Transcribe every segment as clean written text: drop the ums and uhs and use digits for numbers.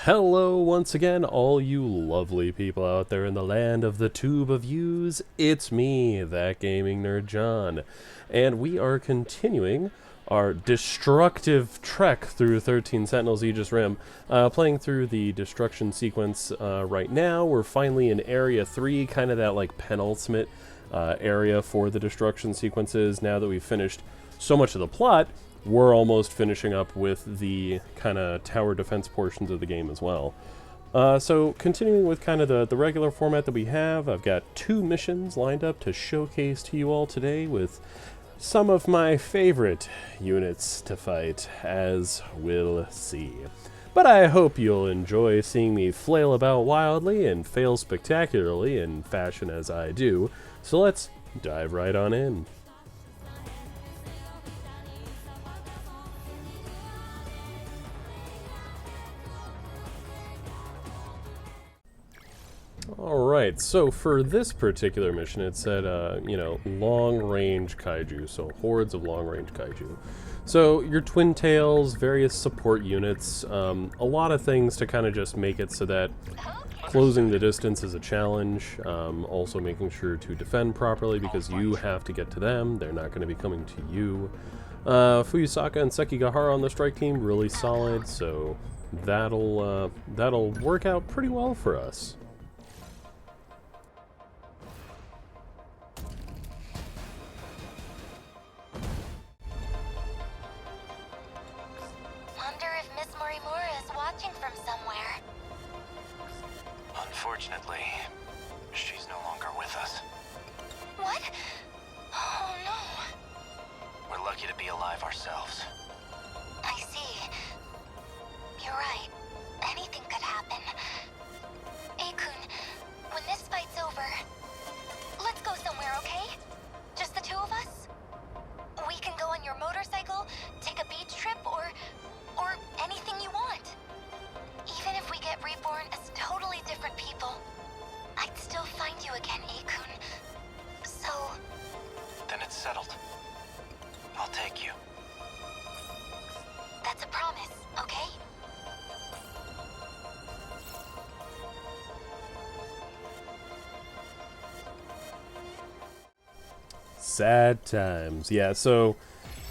Hello once again, all you lovely people out there in the land of the tube of views. It's me, that gaming nerd John, and we are continuing our destructive trek through 13 Sentinels Aegis Rim, playing through the destruction sequence right now. We're finally in Area 3, kind of that like penultimate area for the destruction sequences. Now that we've finished so much of the plot, we're almost finishing up with the kind of tower defense portions of the game as well. So continuing with kind of the regular format that we have, I've got 2 missions lined up to showcase to you all today with some of my favorite units to fight, as we'll see. But I hope you'll enjoy seeing me flail about wildly and fail spectacularly in fashion as I do. So let's dive right on in. Alright, so for this particular mission, it said, long-range Kaiju, so hordes of long-range Kaiju. So your twin tails, various support units, a lot of things to kind of just make it so that closing the distance is a challenge, also making sure to defend properly because you have to get to them, they're not going to be coming to you. Fuyusaka and Sekigahara on the strike team, really solid, so that'll work out pretty well for us. Unfortunately, she's no longer with us. What? Oh no. We're lucky to be alive ourselves. I see. You're right. Anything could happen. Akun, when this fight's over, let's go somewhere, okay? Just the 2 of us? We can go on your motorcycle, take a beach trip, or anything you want. Even if we get reborn as totally different people, I'd still find you again, Akun. So... Then it's settled. I'll take you. That's a promise, okay? Sad times. Yeah, so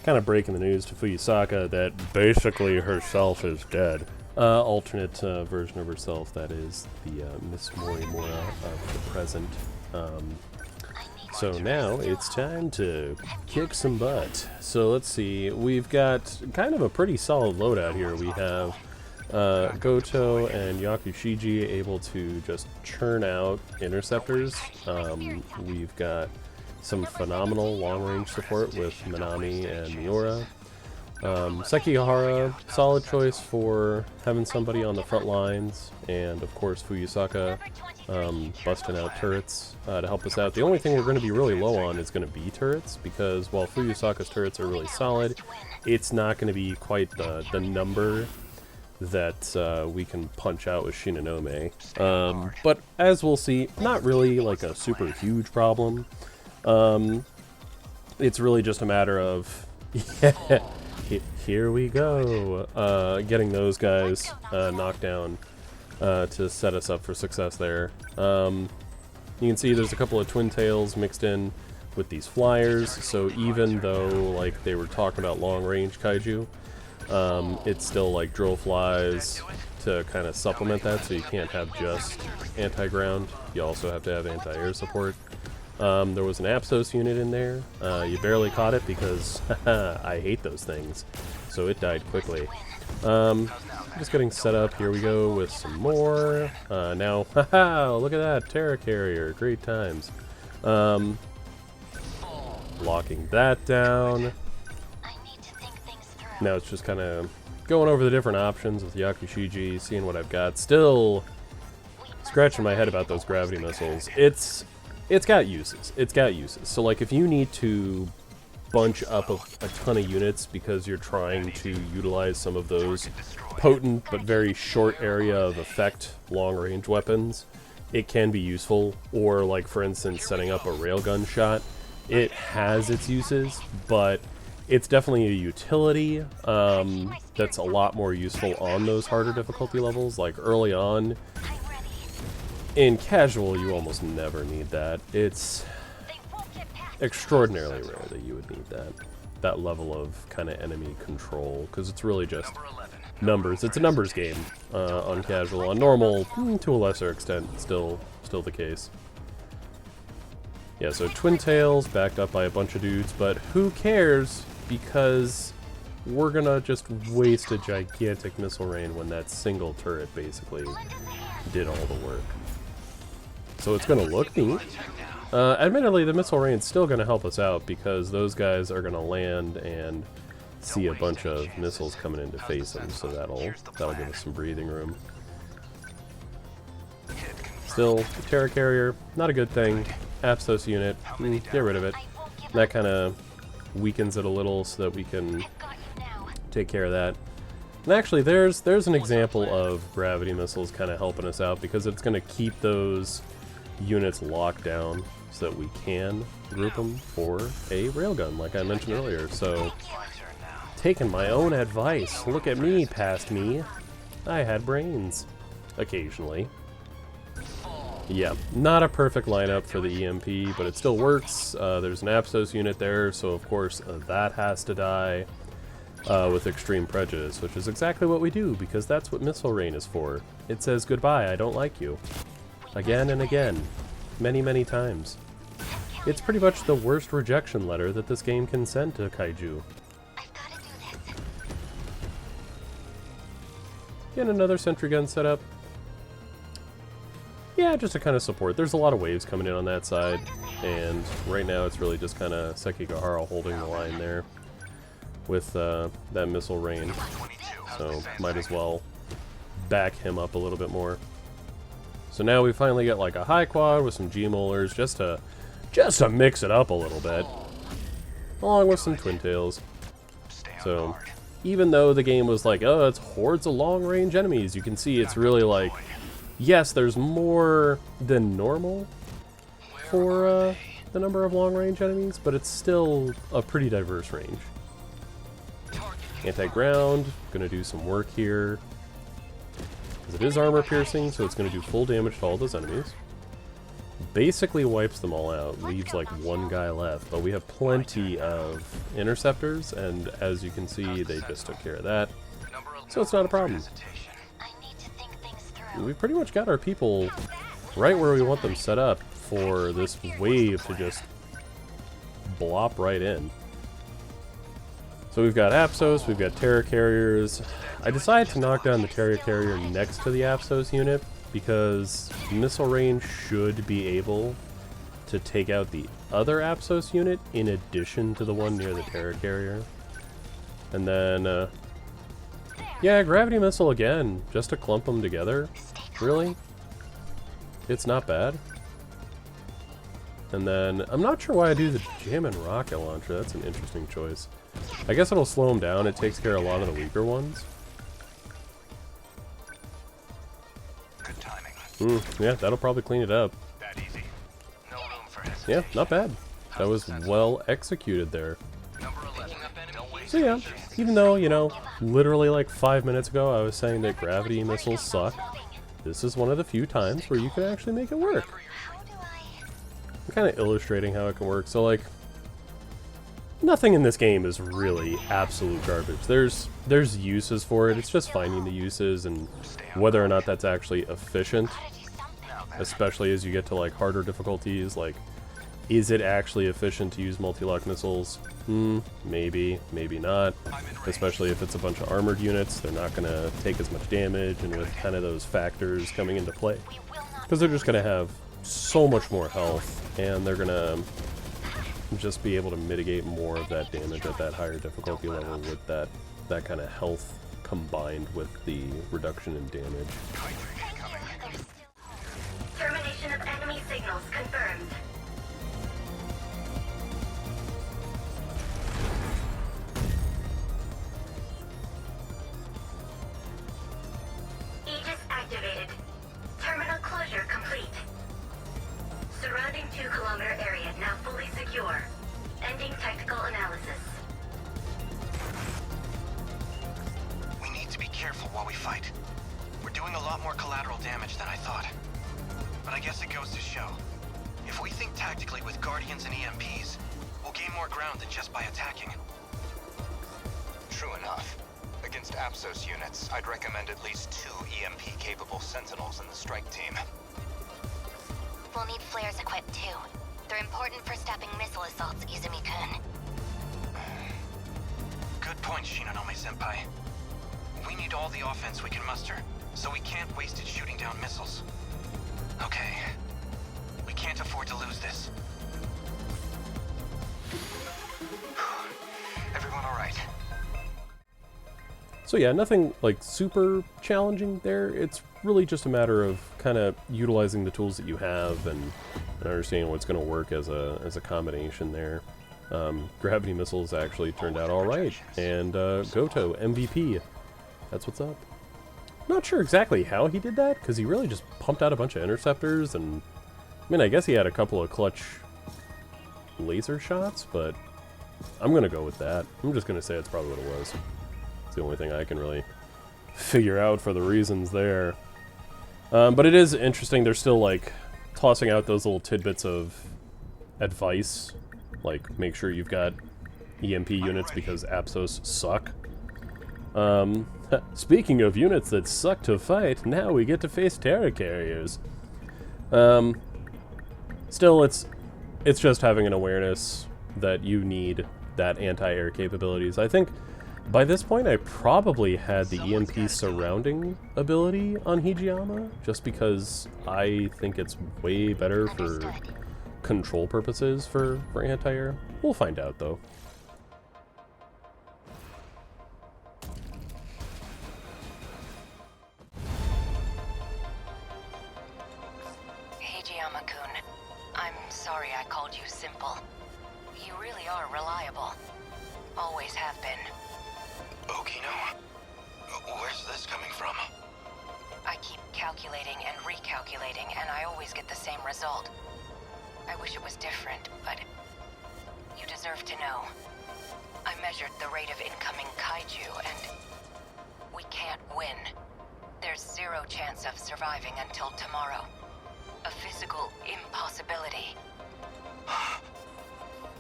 kind of breaking the news to Fuyusaka that basically herself is dead. Alternate version of herself, that is the Miss Morimura of the present. So now it's time to kick some butt. So let's see, we've got kind of a pretty solid loadout here. We have Goto and Yakushiji able to just churn out interceptors. We've got some phenomenal long-range support with Minami and Miura. Sekigahara, solid choice for having somebody on the front lines, and of course Fuyusaka busting out turrets to help us out. The only thing we're going to be really low on is going to be turrets, because while Fuyusaka's turrets are really solid, it's not going to be quite the number that we can punch out with Shinonome. But as we'll see, not really like a super huge problem. It's really just a matter of here we go, getting those guys knocked down to set us up for success there. You can see there's a couple of twin tails mixed in with these flyers, so even though like they were talking about long-range Kaiju, it's still like drill flies to kind of supplement that, so you can't have just anti-ground, you also have to have anti-air support. There was an Apsos unit in there. You barely caught it because I hate those things, so it died quickly. Just getting set up. Here we go with some more. Now, haha, look at that Terra Carrier. Great times. Locking that down. Now it's just kind of going over the different options with Yakushiji, seeing what I've got. Still scratching my head about those gravity missiles. It's got uses. It's got uses. So like if you need to bunch up a ton of units because you're trying to utilize some of those potent but very short area of effect long-range weapons, it can be useful. Or like for instance setting up a railgun shot, it has its uses, but It's definitely a utility that's a lot more useful on those harder difficulty levels. Like early on, in casual, you almost never need that. It's extraordinarily rare that you would need that level of kind of enemy control, because it's really just numbers. It's a numbers game on casual. On normal, to a lesser extent, still the case. Yeah, so Twin Tails backed up by a bunch of dudes, but who cares, because we're gonna just waste a gigantic missile rain when that single turret basically did all the work. So it's gonna look neat. Admittedly, the missile rain's still gonna help us out, because those guys are gonna land and see a bunch of missiles coming in to face them, so that'll give us some breathing room. Still, the Terra Carrier, not a good thing. Apsos unit, get rid of it. That kind of weakens it a little so that we can take care of that. And actually, there's an example of gravity missiles kind of helping us out, because it's going to keep those units locked down so that we can group them for a railgun, like I mentioned earlier. So, taking my own advice. Look at me, past me. I had brains. Occasionally. Yeah, not a perfect lineup for the EMP, but it still works. There's an Apsos unit there, so of course that has to die with extreme prejudice, which is exactly what we do, because that's what Missile Rain is for. It says goodbye, I don't like you. Again and again. Many, many times. It's pretty much the worst rejection letter that this game can send to Kaiju. Get another sentry gun set up. Yeah, just to kind of support. There's a lot of waves coming in on that side, and right now it's really just kind of Sekigahara holding the line there with that missile rain. So might as well back him up a little bit more. So now we finally get like a high quad with some G-molars just to mix it up a little bit, along with some Twin Tails. So even though the game was like, oh, it's hordes of long-range enemies, you can see it's really like, yes, there's more than normal for the number of long-range enemies, but it's still a pretty diverse range. Anti-ground, gonna do some work here. Because it is armor-piercing, so it's gonna do full damage to all those enemies. Basically wipes them all out, leaves like one guy left, but we have plenty of interceptors, and as you can see, they just took care of that. So it's not a problem. We've pretty much got our people right where we want them set up for this wave to just blop right in. So we've got Apsos, we've got Terra Carriers. I decided to knock down the Terra Carrier next to the Apsos unit, because Missile Rain should be able to take out the other Apsos unit in addition to the one near the Terra Carrier. And then yeah, Gravity Missile again, just to clump them together. Really? It's not bad. And then, I'm not sure why I do the Jammin' Rocket Launcher. That's an interesting choice. I guess it'll slow them down. It takes care of a lot of the weaker ones. Good timing. Yeah, that'll probably clean it up. That easy. No room for Yeah, not bad. That was well executed there. So yeah, even though, you know, literally like 5 minutes ago I was saying that gravity missiles suck, this is one of the few times where you can actually make it work. I'm kind of illustrating how it can work. So like, nothing in this game is really absolute garbage. There's uses for it. It's just finding the uses and whether or not that's actually efficient, especially as you get to like harder difficulties. Like, is it actually efficient to use multi-lock missiles? Maybe, maybe not. Especially if it's a bunch of armored units, they're not going to take as much damage, and with kind of those factors coming into play. Because they're just going to have so much more health, and they're going to just be able to mitigate more of that damage at that higher difficulty level with that kind of health combined with the reduction in damage. Termination of enemy signals confirmed. Aegis activated. Terminal closure complete. Surrounding 2-kilometer area now fully secure. Ending technical analysis. fight. We're doing a lot more collateral damage than I thought. But I guess it goes to show. If we think tactically with Guardians and EMPs, we'll gain more ground than just by attacking. True enough. Against Apsos units, I'd recommend at least 2 EMP-capable Sentinels in the strike team. We'll need flares equipped too. They're important for stopping missile assaults, Izumi-kun. Good point, Shinonome-senpai. We need all the offense we can muster, so we can't waste it shooting down missiles. Okay. We can't afford to lose this. Everyone all right? So yeah, nothing like super challenging there. It's really just a matter of kind of utilizing the tools that you have and understanding what's going to work as a combination there. Gravity missiles actually turned out all right, and Goto MVP. That's what's up. Not sure exactly how he did that, because he really just pumped out a bunch of interceptors, and I mean, I guess he had a couple of clutch laser shots, but I'm going to go with that. I'm just going to say it's probably what it was. It's the only thing I can really figure out for the reasons there. But it is interesting, they're still like tossing out those little tidbits of advice, like make sure you've got EMP units because Apsos suck. Speaking of units that suck to fight, now we get to face Terra carriers. Still, it's just having an awareness that you need that anti-air capabilities. I think by this point I probably had the EMP surrounding ability on Hijiyama, just because I think it's way better for control purposes for anti-air. We'll find out though. Hijiyama-kun, I'm sorry I called you simple. You really are reliable. Always have been. Okino? Where's this coming from? I keep calculating and recalculating, and I always get the same result. I wish it was different, but you deserve to know. I measured the rate of incoming Kaiju, and we can't win. There's 0 chance of surviving until tomorrow. A physical impossibility.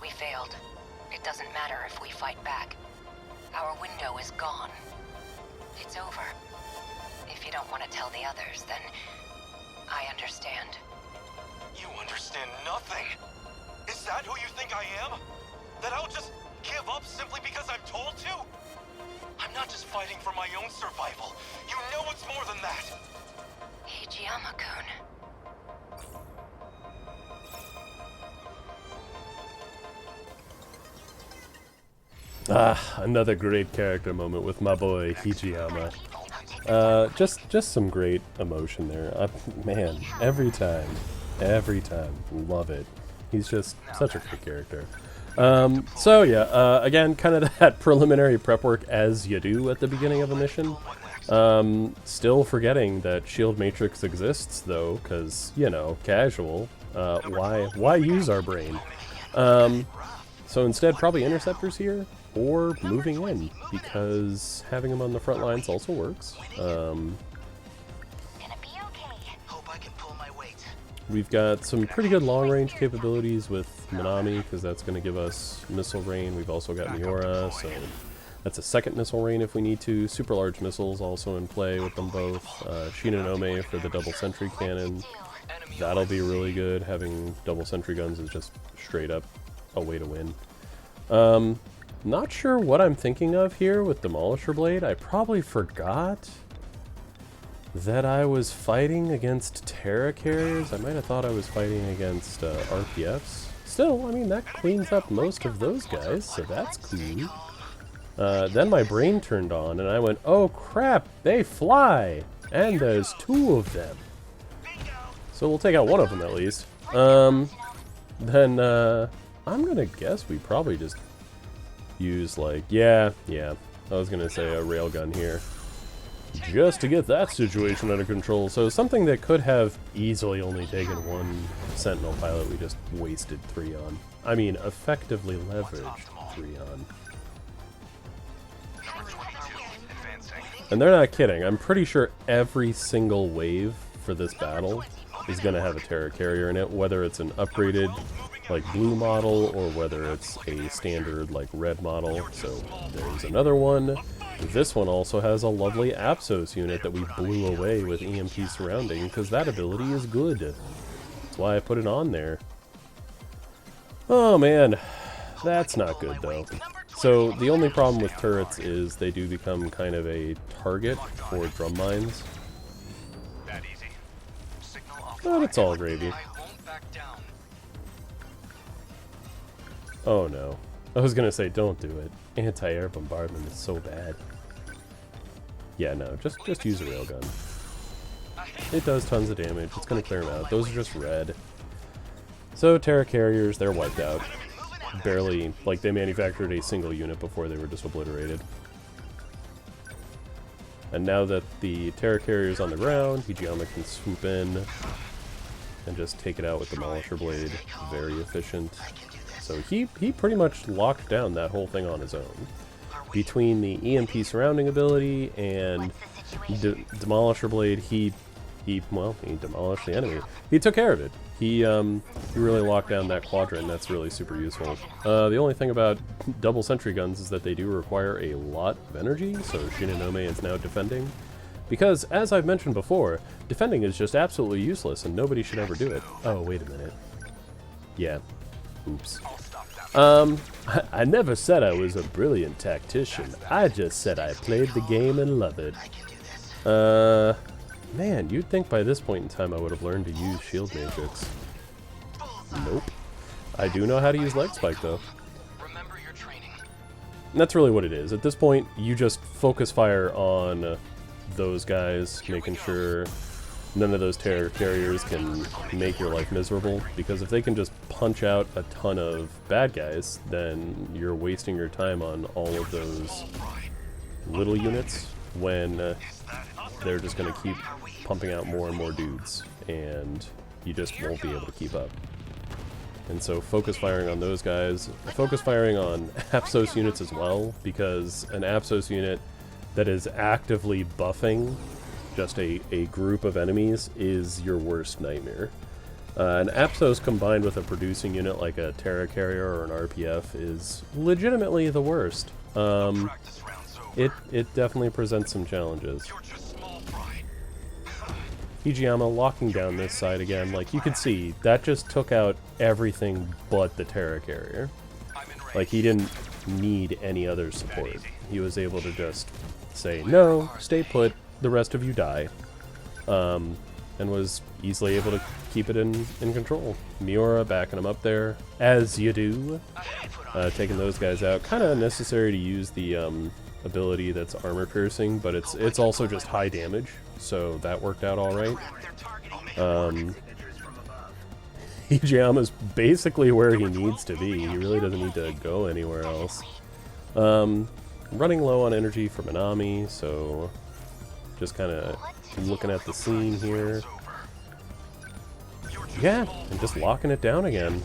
We failed. It doesn't matter if we fight back. Our window is gone. It's over. If you don't want to tell the others, then I understand. You understand nothing! Is that who you think I am? That I'll just give up simply because I'm told to? I'm not just fighting for my own survival. You know it's more than that! Hijiyama-kun. Ah, another great character moment with my boy Hijiyama. Just some great emotion there. Man, every time, love it. He's just such a great character. So yeah, again, kind of that preliminary prep work as you do at the beginning of a mission. Still forgetting that shield matrix exists though, because you know, casual. Why use our brain? So instead, probably interceptors here. Or moving in, because having them on the front lines also works. We've got some pretty good long-range capabilities with Minami, because that's going to give us missile rain. We've also got Miura, so that's a second missile rain if we need to. Super large missiles also in play with them both. Shinonome for the double sentry cannon. That'll be really good. Having double sentry guns is just straight up a way to win. Not sure what I'm thinking of here with Demolisher Blade. I probably forgot that I was fighting against Terra carriers. I might have thought I was fighting against RPFs. Still, I mean, that cleans up most of those guys, so that's cool. Then my brain turned on, and I went, oh crap, they fly! And there's 2 of them. So we'll take out one of them at least. Then, I'm gonna guess we probably just use like, yeah, I was gonna say a railgun here. Just to get that situation under control. So something that could have easily only taken 1 Sentinel pilot, we just wasted 3 on. I mean, effectively leveraged 3 on. And they're not kidding. I'm pretty sure every single wave for this battle is going to have a Terra Carrier in it, whether it's an upgraded, like, blue model, or whether it's a standard, like, red model. So there's another one. This one also has a lovely Apsos unit that we blew away with EMP surrounding, because that ability is good. That's why I put it on there. Oh man, that's not good though. So the only problem with turrets is they do become kind of a target for drum mines. But it's all gravy. Oh no. I was gonna say don't do it. Anti-air bombardment is so bad. Yeah, no, just use a railgun. It does tons of damage. It's gonna clear them out. Those are just red. So Terra Carriers, they're wiped out. Barely, like they manufactured a single unit before they were just obliterated. And now that the Terra Carrier's on the ground, Hijiyama can swoop in and just take it out with the Demolisher Blade. Very efficient. So he pretty much locked down that whole thing on his own. Between the EMP surrounding ability and Demolisher Blade, he demolished the enemy. He took care of it. He really locked down that quadrant, and that's really super useful. The only thing about double sentry guns is that they do require a lot of energy, so Shinonome is now defending. Because, as I've mentioned before, defending is just absolutely useless, and nobody should ever do it. Oh, wait a minute. Yeah. Oops. I never said I was a brilliant tactician. I just said I played the game and love it. Man, you'd think by this point in time I would have learned to use shield matrix. Nope. I do know how to use leg spike though. And that's really what it is. At this point, you just focus fire on those guys, making sure none of those Terra Carriers can make your life miserable, because if they can just punch out a ton of bad guys, then you're wasting your time on all of those little units when they're just going to keep pumping out more and more dudes, and you just won't be able to keep up. And so focus firing on those guys, focus firing on Apsos units as well, because an Apsos unit that is actively buffing just a group of enemies is your worst nightmare. An Apsos combined with a producing unit like a Terra Carrier or an RPF is legitimately the worst. It definitely presents some challenges. Hijiyama locking down this side again. Like, you could see, that just took out everything but the Terra Carrier. Like, he didn't need any other support. He was able to just say, no, stay put, the rest of you die. And was easily able to keep it in control. Miura backing him up there, as you do. Taking those guys out. Kind of unnecessary to use the ability that's armor piercing, but it's also just high damage, so that worked out alright. Hijiyama's basically where he needs to be. He really doesn't need to go anywhere else. Running low on energy for Minami, so just kind of looking at the scene here. Yeah, and just locking it down again.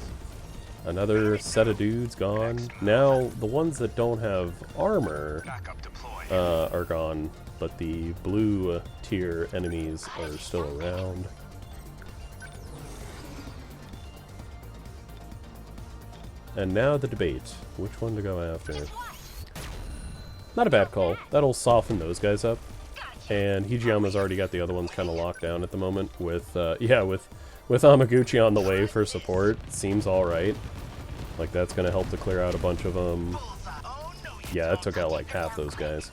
Another set of dudes gone. Now, the ones that don't have armor are gone, but the blue tier enemies are still around. And now the debate. Which one to go after? Not a bad call. That'll soften those guys up. And Hijiyama's already got the other ones kind of locked down at the moment with, with Amaguchi on the way for support. Seems alright. Like, that's going to help to clear out a bunch of them. Yeah, it took out like half those guys.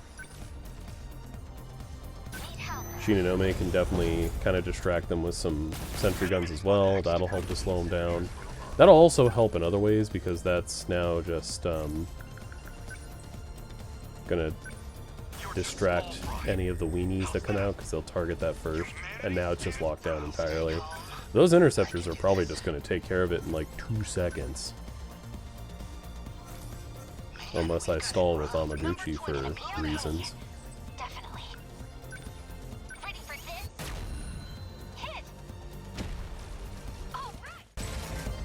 Shinonome can definitely kind of distract them with some sentry guns as well. That'll help to slow them down. That'll also help in other ways, because that's now just gonna distract any of the weenies that come out, because they'll target that first. And now it's just locked down entirely. Those interceptors are probably just gonna take care of it in like 2 seconds. Unless I stall with Amaguchi for reasons.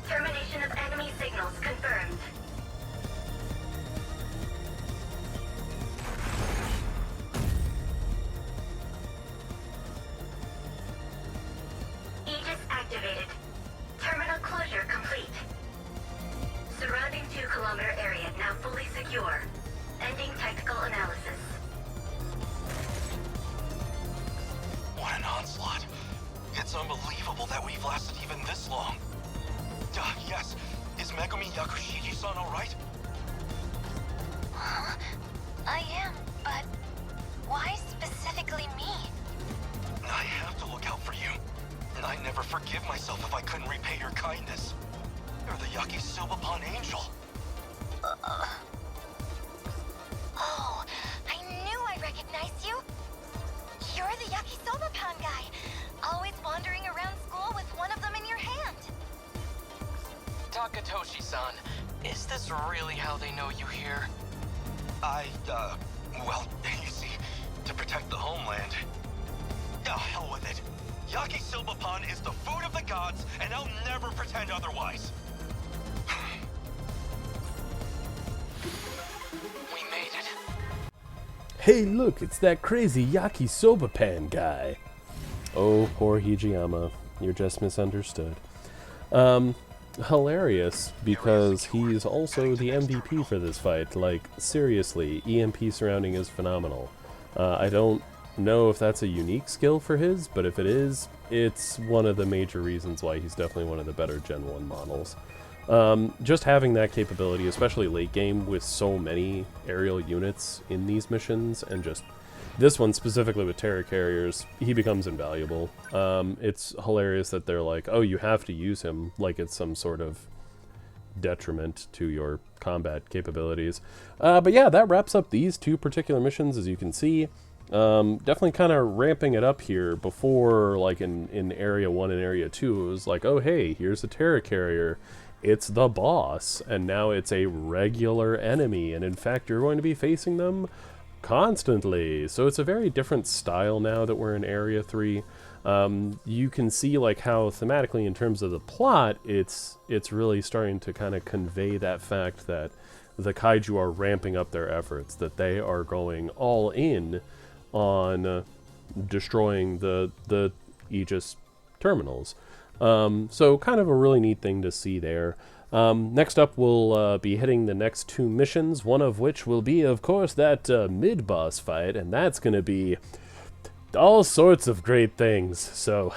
Termination of enemy signals confirmed. An onslaught. It's unbelievable that we've lasted even this long. Yes. Is Megumi Yakushiji-san alright? Huh? I am, but why specifically me? I have to look out for you. And I'd never forgive myself if I couldn't repay your kindness. You're the Yakisoba angel. Oh, I knew I recognized you. You're the Yakisoba guy, always wandering around school with one of them in your hand. Takatoshi-san, is this really how they know you here? Well, you see, to protect the homeland. Hell with it. Yakisoba is the food of the gods, and I'll never pretend otherwise. We made it. Hey, look, it's that crazy yakisoba pan guy. Oh, poor Hijiyama. You're just misunderstood. Hilarious, because he's also the MVP for this fight. Like, seriously, EMP surrounding is phenomenal. I don't know if that's a unique skill for his, but if it is, it's one of the major reasons why he's definitely one of the better Gen 1 models. Just having that capability, especially late game with so many aerial units in these missions, and just this one specifically with Terra Carriers, he becomes invaluable. It's hilarious that they're like, oh, you have to use him, like it's some sort of detriment to your combat capabilities. But yeah, that wraps up these two particular missions, as you can see. Definitely kind of ramping it up here. Before, like in Area 1 and Area 2, it was like, oh hey, here's a Terra Carrier. It's the boss, and now it's a regular enemy, and in fact you're going to be facing them constantly. So it's a very different style now that we're in Area 3. You can see like how thematically in terms of the plot, it's really starting to kind of convey that fact that the Kaiju are ramping up their efforts, that they are going all in on destroying the Aegis terminals. So kind of a really neat thing to see there. Next up, we'll be hitting the next two missions, one of which will be, of course, that mid-boss fight, and that's going to be all sorts of great things. So,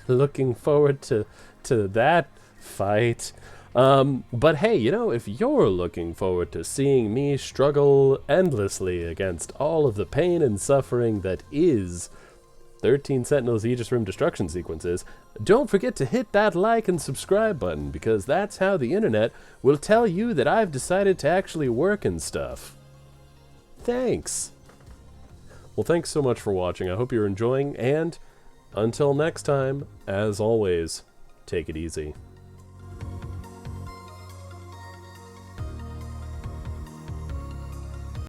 looking forward to that fight. But hey, you know, if you're looking forward to seeing me struggle endlessly against all of the pain and suffering that is 13 Sentinels Aegis Room destruction sequences, don't forget to hit that like and subscribe button, because that's how the internet will tell you that I've decided to actually work and stuff. Thanks. Well, thanks so much for watching. I hope you're enjoying, and until next time, as always, take it easy.